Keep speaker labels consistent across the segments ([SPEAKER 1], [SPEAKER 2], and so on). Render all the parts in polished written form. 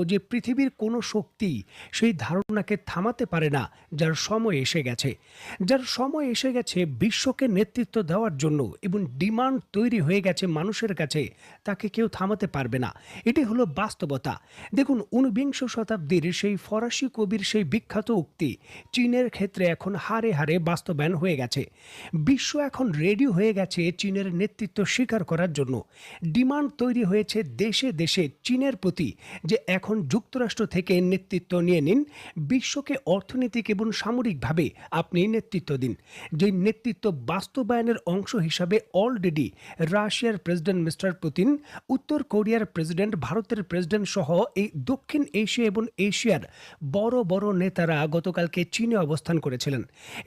[SPEAKER 1] যে পৃথিবীর কোনো শক্তি সেই ধারণাকে থামাতে পারে না যার সময় এসে গেছে। যার সময় এসে গেছে বিশ্বকে নেতৃত্ব দেওয়ার জন্য এবং ডিমান্ড তৈরি হয়ে গেছে মানুষের কাছে, তাকে কেউ থামাতে পারবে না। এটি হলো বাস্তবতা। দেখুন, ঊনবিংশ শতাব্দীর সেই ফরাসি কবির সেই বিখ্যাত উক্তি চীনের ক্ষেত্রে এখন হারে হারে বাস্তবায়ন হয়ে গেছে। বিশ্ব এখন রেডি হয়ে গেছে চীনের নেতৃত্ব স্বীকার করার জন্য। ডিমান্ড তৈরি হয়েছে দেশে দেশে চীনের প্রতি যে এখন যুক্তরাষ্ট্র থেকে নেতৃত্ব নিয়ে নিন, বিশ্বকে অর্থনৈতিক এবং সামরিকভাবে আপনি নেতৃত্ব দিন। যে নেতৃত্ব বাস্তবায়নের অংশ হিসাবে অলরেডি রাশিয়ার প্রেসিডেন্ট মিস্টার পুতিন, উত্তর কোরিয়ার প্রেসিডেন্ট, ভারতের প্রেসিডেন্ট সহ এই দক্ষিণ এশিয়া এবং এশিয়ার বড় বড় নেতারা গতকালকে চীনে অবস্থান করেছিলেন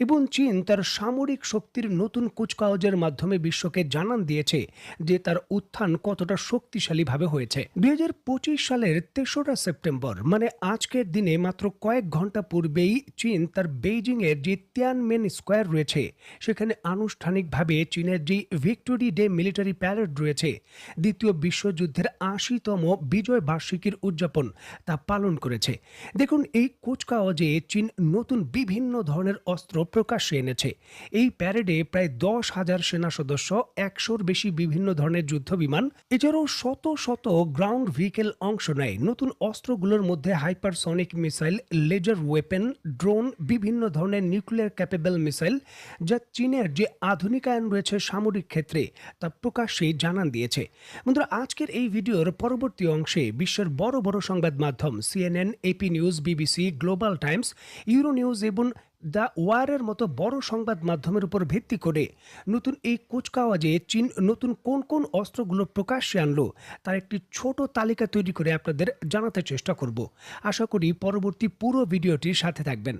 [SPEAKER 1] এবং চীন তার সামরিক শক্তির নতুন কুচকাওয়াজের মাধ্যমে বিশ্বকে জানান দিয়েছে যে তার উত্থান কতটা শক্তিশালীভাবে হয়েছে। 2025 সালের 3রা সেপ্টেম্বর মানে আজকের দিনে মাত্র কয়েক ঘন্টা পূর্বেই চীন তার বেইজিং এর যে তিয়ানমেন স্কোয়ার রয়েছে সেখানে আনুষ্ঠানিকভাবে চীনের যে ভিক্টোরি ডে মিলিটারি প্যারেড রয়েছে, দ্বিতীয় বিশ্বযুদ্ধের 80তম বিজয় বার্ষিকীর উদযাপন তা পালন করেছে। দেখুন, এই কুচকাওয়াজে চীন নতুন বিভিন্ন ধরনের অস্ত্র প্রকাশ্যে এনেছে। এই প্যারেডে প্রায় 10,000 সেনা সদস্য, 100-র বেশি বিভিন্ন ধরনের যুদ্ধ বিমান, এছাড়াও শত শত গ্রাউন্ড ভেহিকেল অংশ নেয়। নতুন অস্ত্রগুলোর মধ্যে hypersonic missile, laser weapon, drone, বিভিন্ন ধরনের নিউক্লিয়ার ক্যাপেবল মিসাইল, যা চীনের যে আধুনিকায়ন রয়েছে সামরিক ক্ষেত্রে তা প্রকাশ্যেই জানান দিয়েছে। বন্ধুরা, আজকের এই ভিডিওর পরবর্তী অংশে বিশ্বের বড় বড় সংবাদ মাধ্যম CNN, AP News, BBC, Global Times, Euronews এবং দ্য ওয়ারের মতো বড় সংবাদ মাধ্যমের উপর ভিত্তি করে নতুন এই কুচকাওয়াজে চীন নতুন কোন কোন অস্ত্রগুলো প্রকাশ্যে আনলো তার একটি ছোট তালিকা তৈরি করে আপনাদের জানাতে চেষ্টা করব। আশা করি পরবর্তী পুরো ভিডিওটির সাথে থাকবেন।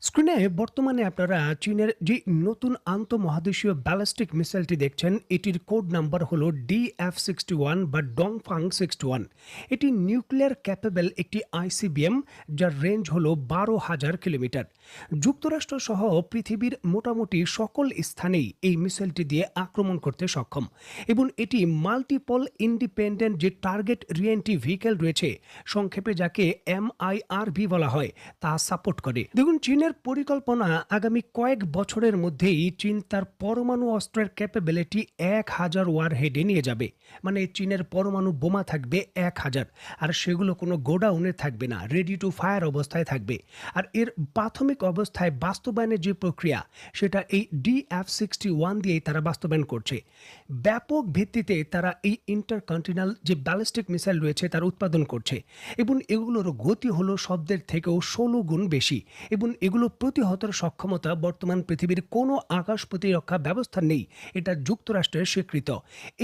[SPEAKER 1] স্ক্রিনে বর্তমানে আপনারা চীনের যে নতুন আন্তঃমহাদেশীয় ব্যালিস্টিক মিসাইলটি দেখছেন, এটির কোড নাম্বার হলো DF-61 বা ডংফাং 61। এটি নিউক্লিয়ার ক্যাপেবল একটি আইসিবিএম, যার রেঞ্জ হলো 12,000 কিলোমিটার। যুক্তরাষ্ট্র সহ পৃথিবীর মোটামুটি সকল স্থানেই এই মিসাইলটি দিয়ে আক্রমণ করতে সক্ষম এবং এটি মাল্টিপল ইন্ডিপেন্ডেন্ট যে টার্গেট রিএন্ট্রি ভেহিকেল রয়েছে, সংক্ষেপে যাকে MIRV বলা হয়, তা সাপোর্ট করে। দেখুন, চীনের পরিকল্পনা আগামী কয়েক বছরের মধ্যেই চীন তার পরমাণু অস্ত্রের ক্যাপাবিলিটি 1000 ওয়ারহেডে নিয়ে যাবে। মানে চীনের পরমাণু বোমা থাকবে 1000, আর সেগুলো কোনো গোডাউনে থাকবে না, রেডি টু ফায়ার অবস্থায় থাকবে। আর এর প্রাথমিক অবস্থায় বাস্তবায়নের যে প্রক্রিয়া সেটা এই DF-61 দিয়েই তারা বাস্তবায়ন করছে। ব্যাপক ভিত্তিতে তারা এই ইন্টারকন্টিনেন্টাল যে ব্যালিস্টিক মিসাইল রয়েছে তার উৎপাদন করছে এবং এগুলোর গতি হলো শব্দের থেকেও 16 গুণ বেশি এবং এগুলো প্রতিহতের সক্ষমতা বর্তমান পৃথিবীর কোনো আকাশ প্রতিরক্ষা ব্যবস্থা নেই, এটা যুক্তরাষ্ট্রের স্বীকৃত।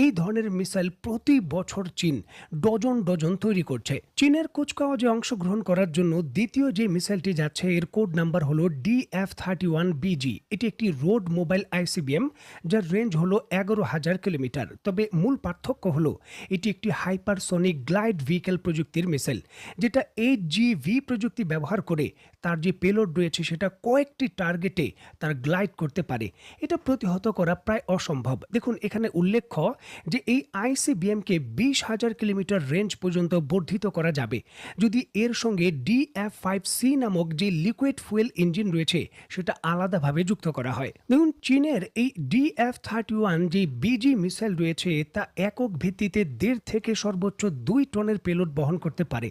[SPEAKER 1] এই ধরনের মিসাইল প্রতি বছর চীন ডজন ডজন তৈরি করছে। চীনের কুচকাওয়াজে অংশগ্রহণ করার জন্য দ্বিতীয় যে মিসাইলটি যাচ্ছে এর কোড নাম্বার হলো DF-31BG। এটি একটি রোড মোবাইল আইসিবিএম, যার রেঞ্জ হলো 11,000 কিলোমিটার। তবে মূল পার্থক্য হলো এটি একটি হাইপারসনিক গ্লাইড ভেহিকেল প্রযুক্তির মিসাইল, যেটা HGV প্রযুক্তি ব্যবহার করে তার যে পেলোড রয়েছে সেটা কয়েকটি টার্গেটে তার গ্লাইড করতে পারে। এটা প্রতিহত করা প্রায় অসম্ভব। দেখুন, এখানে উল্লেখ্য যে এই আইসিবিএমকে 20,000 কিলোমিটার রেঞ্জ পর্যন্ত বর্ধিত করা যাবে যদি এর সঙ্গে DF-5C নামক যে লিকুইড ফুয়েল ইঞ্জিন রয়েছে সেটা আলাদাভাবে যুক্ত করা হয়। দেখুন, চীনের এই DF-31 যে বিজি মিসাইল রয়েছে তা একক ভিত্তিতে 1.5 থেকে সর্বোচ্চ 2 টনের পেলোড বহন করতে পারে,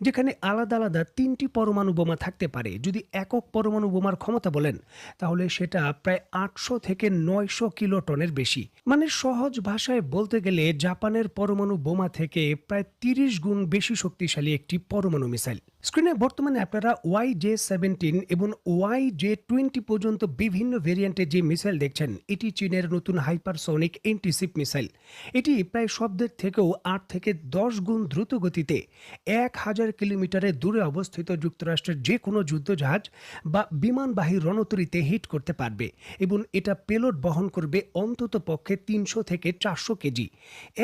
[SPEAKER 1] যেখানে আলাদা আলাদা 3টি পরমাণু বোমা থাকতে পারে। যদি একক পরমাণু বোমার ক্ষমতা বলেন তাহলে সেটা প্রায় 800 থেকে 900 কিলোটনের বেশি। মানে সহজ ভাষায় বলতে গেলে জাপানের পরমাণু বোমা থেকে প্রায় 30 গুণ বেশি শক্তিশালী একটি পরমাণু মিসাইল। স্ক্রিনে বর্তমানে আপনারা YJ-17 এবং YJ-20 পর্যন্ত বিভিন্ন ভেরিয়েন্টের যে মিসাইল দেখছেন, এটি চীনের নতুন হাইপারসনিক এন্টিশিপ মিসাইল। এটি প্রায় শব্দের থেকেও 8 থেকে 10 গুণ দ্রুত গতিতে 1000 কিলোমিটারের দূরে অবস্থিত যুক্তরাষ্ট্রের যে কোনো যুদ্ধজাহাজ বা বিমানবাহী রণতরীতে হিট করতে পারবে এবং এটা পেলোড বহন করবে অন্তত পক্ষে 300 থেকে 400 কেজি।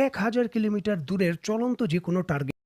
[SPEAKER 1] 1000 কিলোমিটার দূরের চলন্ত যে কোনো টার্গেট